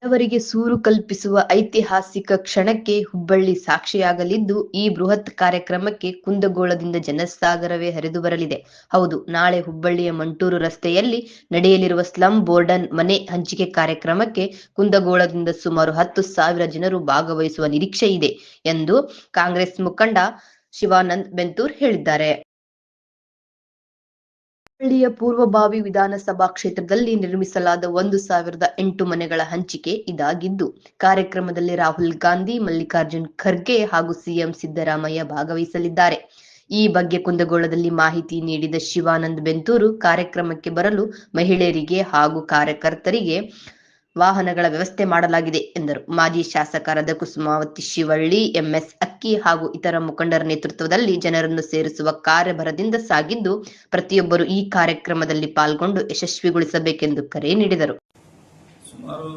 ಬಡವರಿಗೆ ಸೂರು ಕಲ್ಪಿಸುವ ಐತಿಹಾಸಿಕ ಕ್ಷಣಕ್ಕೆ ಹುಬ್ಬಳ್ಳಿ ಸಾಕ್ಷಿಯಾಗಲಿದ್ದು, ಈ ಬೃಹತ್ ಕಾರ್ಯಕ್ರಮಕ್ಕೆ ಕುಂದಗೋಳದಿಂದ ಜನಸಾಗರವೇ ಹರಿದು ಬರಲಿದೆ. ಹೌದು, ನಾಳೆ ಹುಬ್ಬಳ್ಳಿಯ ಮಂಟೂರು ರಸ್ತೆಯಲ್ಲಿ ನಡೆಯಲಿರುವ ಸ್ಲಂ ಬೋರ್ಡನ್ ಮನೆ ಹಂಚಿಕೆ ಕಾರ್ಯಕ್ರಮಕ್ಕೆ ಕುಂದಗೋಳದಿಂದ ಸುಮಾರು 10,000 ಜನರು ಭಾಗವಹಿಸುವ ನಿರೀಕ್ಷೆ ಇದೆ ಎಂದು ಕಾಂಗ್ರೆಸ್ ಮುಖಂಡ ಶಿವಾನಂದ ಬೆಂತೂರ್ ಹೇಳಿದ್ದಾರೆ. ಹುಬ್ಬಳ್ಳಿಯ ಪೂರ್ವಭಾವಿ ವಿಧಾನಸಭಾ ಕ್ಷೇತ್ರದಲ್ಲಿ ನಿರ್ಮಿಸಲಾದ 1,008 ಮನೆಗಳ ಹಂಚಿಕೆ ಇದಾಗಿದ್ದು, ಕಾರ್ಯಕ್ರಮದಲ್ಲಿ ರಾಹುಲ್ ಗಾಂಧಿ, ಮಲ್ಲಿಕಾರ್ಜುನ್ ಖರ್ಗೆ ಹಾಗೂ ಸಿಎಂ ಸಿದ್ದರಾಮಯ್ಯ ಭಾಗವಹಿಸಲಿದ್ದಾರೆ. ಈ ಬಗ್ಗೆ ಕುಂದಗೋಳದಲ್ಲಿ ಮಾಹಿತಿ ನೀಡಿದ ಶಿವಾನಂದ ಬೆಂತೂರು, ಕಾರ್ಯಕ್ರಮಕ್ಕೆ ಬರಲು ಮಹಿಳೆಯರಿಗೆ ಹಾಗೂ ಕಾರ್ಯಕರ್ತರಿಗೆ ವಾಹನಗಳ ವ್ಯವಸ್ಥೆ ಮಾಡಲಾಗಿದೆ ಎಂದರು. ಮಾಜಿ ಶಾಸಕರಾದ ಕುಸುಮಾವತಿ ಶಿವಳ್ಳಿ, ಎಂಎಸ್ ಅಕ್ಕಿ ಹಾಗೂ ಇತರ ಮುಖಂಡರ ನೇತೃತ್ವದಲ್ಲಿ ಜನರನ್ನು ಸೇರಿಸುವ ಕಾರ್ಯಭರದಿಂದ ಸಾಗಿದ್ದು, ಪ್ರತಿಯೊಬ್ಬರು ಈ ಕಾರ್ಯಕ್ರಮದಲ್ಲಿ ಪಾಲ್ಗೊಂಡು ಯಶಸ್ವಿಗೊಳಿಸಬೇಕೆಂದು ಕರೆ ನೀಡಿದರು. ಸುಮಾರು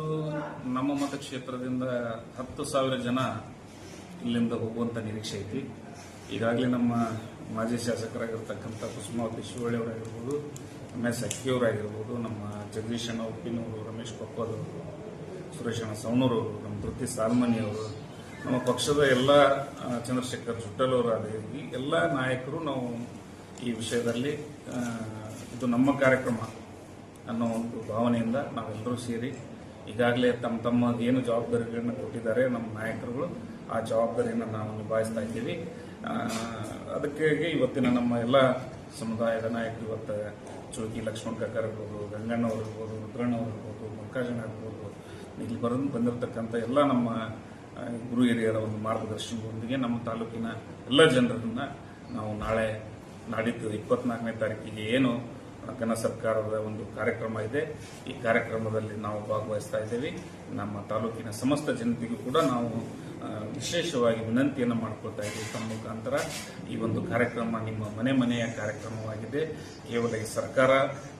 ನಮ್ಮ ಮತಕ್ಷೇತ್ರದಿಂದ 10,000 ಜನ ಇಲ್ಲಿಂದ ಹೋಗುವಂತ ನಿರೀಕ್ಷೆ ಐತಿ. ಈಗಾಗಲೇ ನಮ್ಮ ಮಾಜಿ ಶಾಸಕರಾಗಿರ್ತಕ್ಕಂಥ ಕುಸುಮಾವತಿ ಶಿವಳ್ಳಿ ಅವರಾಗಿರ್ಬೋದು, ಎಂಎಸ್ ಅಕ್ಕಿಯವರಾಗಿರ್ಬೋದು, ನಮ್ಮ ಜಗದೀಶಣ್ಣ ಉಪ್ಪಿನವರು, ರಮೇಶ್ ಕೊಪ್ಪದವರು, ಸುರೇಶಣ್ಣ ಸವಣೂರು, ನಮ್ಮ ಧೃತಿ ಸಾಲ್ಮನಿ ಅವರು, ನಮ್ಮ ಪಕ್ಷದ ಎಲ್ಲ ಚಂದ್ರಶೇಖರ್ ಜುಟ್ಟಲ್ ಅವರಾದ ಈ ಎಲ್ಲ ನಾಯಕರು ನಾವು ಈ ವಿಷಯದಲ್ಲಿ ಇದು ನಮ್ಮ ಕಾರ್ಯಕ್ರಮ ಅನ್ನೋ ಒಂದು ಭಾವನೆಯಿಂದ ನಾವೆಲ್ಲರೂ ಸೇರಿ ಈಗಾಗಲೇ ತಮ್ಮ ಏನು ಜವಾಬ್ದಾರಿಗಳನ್ನ ಕೊಟ್ಟಿದ್ದಾರೆ ನಮ್ಮ ನಾಯಕರುಗಳು, ಆ ಜವಾಬ್ದಾರಿಯನ್ನು ನಾವು ನಿಭಾಯಿಸ್ತಾ ಇದ್ದೀವಿ. ಅದಕ್ಕಾಗಿ ಇವತ್ತಿನ ನಮ್ಮ ಎಲ್ಲ ಸಮುದಾಯದ ನಾಯಕರು ಇವತ್ತು ಚುಳುಕಿ ಲಕ್ಷ್ಮಣ ಕಾಕರ್ ಇರ್ಬೋದು, ಗಂಗಣ್ಣವ್ರು ಇರ್ಬೋದು, ರುದ್ರಣ್ಣವ್ರು ಇರ್ಬೋದು, ಮಲ್ಲಿಕಾರ್ಜುನ ಇರ್ಬೋದು, ಇಲ್ಲಿ ಬಂದಿರತಕ್ಕಂಥ ಎಲ್ಲ ನಮ್ಮ ಗುರು ಹಿರಿಯರ ಒಂದು ಮಾರ್ಗದರ್ಶನದೊಂದಿಗೆ ನಮ್ಮ ತಾಲೂಕಿನ ಎಲ್ಲ ಜನರನ್ನ ನಾವು ನಾಡಿದ್ದು 24ನೇ ತಾರೀಕಿಗೆ ಏನು ಘನ ಸರ್ಕಾರದ ಒಂದು ಕಾರ್ಯಕ್ರಮ ಇದೆ, ಈ ಕಾರ್ಯಕ್ರಮದಲ್ಲಿ ನಾವು ಭಾಗವಹಿಸ್ತಾ ಇದ್ದೇವೆ. ನಮ್ಮ ತಾಲೂಕಿನ ಸಮಸ್ತ ಜನತೆಗೂ ಕೂಡ ನಾವು ವಿಶೇಷವಾಗಿ ವಿನಂತಿಯನ್ನು ಮಾಡಿಕೊಳ್ತಾ ಇದ್ದೀವಿ. ತಮ್ಮ ಮುಖಾಂತರ ಈ ಒಂದು ಕಾರ್ಯಕ್ರಮ ನಿಮ್ಮ ಮನೆಯ ಕಾರ್ಯಕ್ರಮವಾಗಿದೆ. ಕೇವಲ ಈ ಸರ್ಕಾರ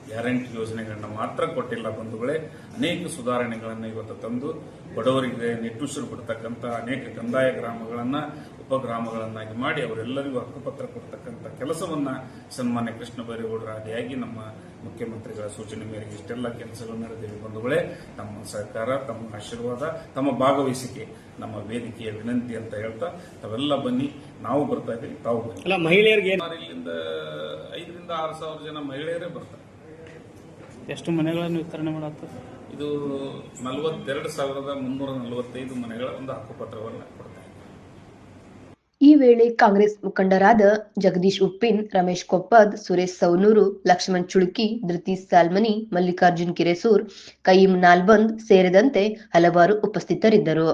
ಗ್ಯಾರಂಟಿ ಯೋಜನೆಗಳನ್ನ ಮಾತ್ರ ಕೊಟ್ಟಿಲ್ಲ ಬಂಧುಗಳೇ, ಅನೇಕ ಸುಧಾರಣೆಗಳನ್ನು ಇವತ್ತು ತಂದು ಬಡವರಿಗೆ ನಿಟ್ಟುಸಿರು ಬಿಡ್ತಕ್ಕಂಥ ಅನೇಕ ಕಂದಾಯ ಗ್ರಾಮಗಳನ್ನ ಉಪಗ್ರಾಮಗಳನ್ನಾಗಿ ಮಾಡಿ ಅವರೆಲ್ಲರಿಗೂ ಹಕ್ಕುಪತ್ರ ಕೊಡ್ತಕ್ಕಂಥ ಕೆಲಸವನ್ನ ಸನ್ಮಾನ್ಯ ಕೃಷ್ಣ ಬೈರೇಗೌಡರ ಆದಿಯಾಗಿ ನಮ್ಮ ಮುಖ್ಯಮಂತ್ರಿಗಳ ಸೂಚನೆ ಮೇರೆಗೆ ಇಷ್ಟೆಲ್ಲ ಕೆಲಸಗಳು ನಡೆದಿವೆ ಬಂಧುಗಳೇ. ತಮ್ಮ ಸರ್ಕಾರ, ತಮ್ಮ ಆಶೀರ್ವಾದ, ತಮ್ಮ ಭಾಗವಹಿಸಿಕೆ ನಮ್ಮ ವೇದಿಕೆಯ ವಿನಂತಿ ಅಂತ ಹೇಳ್ತಾ ತಾವೆಲ್ಲ ಬನ್ನಿ, ನಾವು ಬರ್ತಾ ಇದ್ದೀವಿ, ತಾವು ಬನ್ನಿ. ಮಹಿಳೆಯರಿಗೆ ಇಲ್ಲಿಂದ 5,000 to 6,000 ಜನ ಮಹಿಳೆಯರೇ ಬರ್ತಾರೆ. ಎಷ್ಟು ಮನೆಗಳನ್ನು ವಿತರಣೆ ಮಾಡತ್ತೆ? ಇದು 42,345 ಮನೆಗಳ ಒಂದು ಹಕ್ಕುಪತ್ರವನ್ನು ಕೊಡ್ತಾರೆ. ಈ ವೇಳೆ ಕಾಂಗ್ರೆಸ್ ಮುಖಂಡರಾದ ಜಗದೀಶ್ ಉಪ್ಪಿನ್, ರಮೇಶ್ ಕೊಪ್ಪದ್, ಸುರೇಶ್ ಸವನೂರು, ಲಕ್ಷ್ಮಣ್ ಚುಳುಕಿ, ಧೃತಿ ಸಾಲ್ಮನಿ, ಮಲ್ಲಿಕಾರ್ಜುನ್ ಕಿರೇಸೂರ್, ಕಯೀಂ ನಾಲ್ಬಂದ್ ಸೇರಿದಂತೆ ಹಲವಾರು ಉಪಸ್ಥಿತರಿದ್ದರು.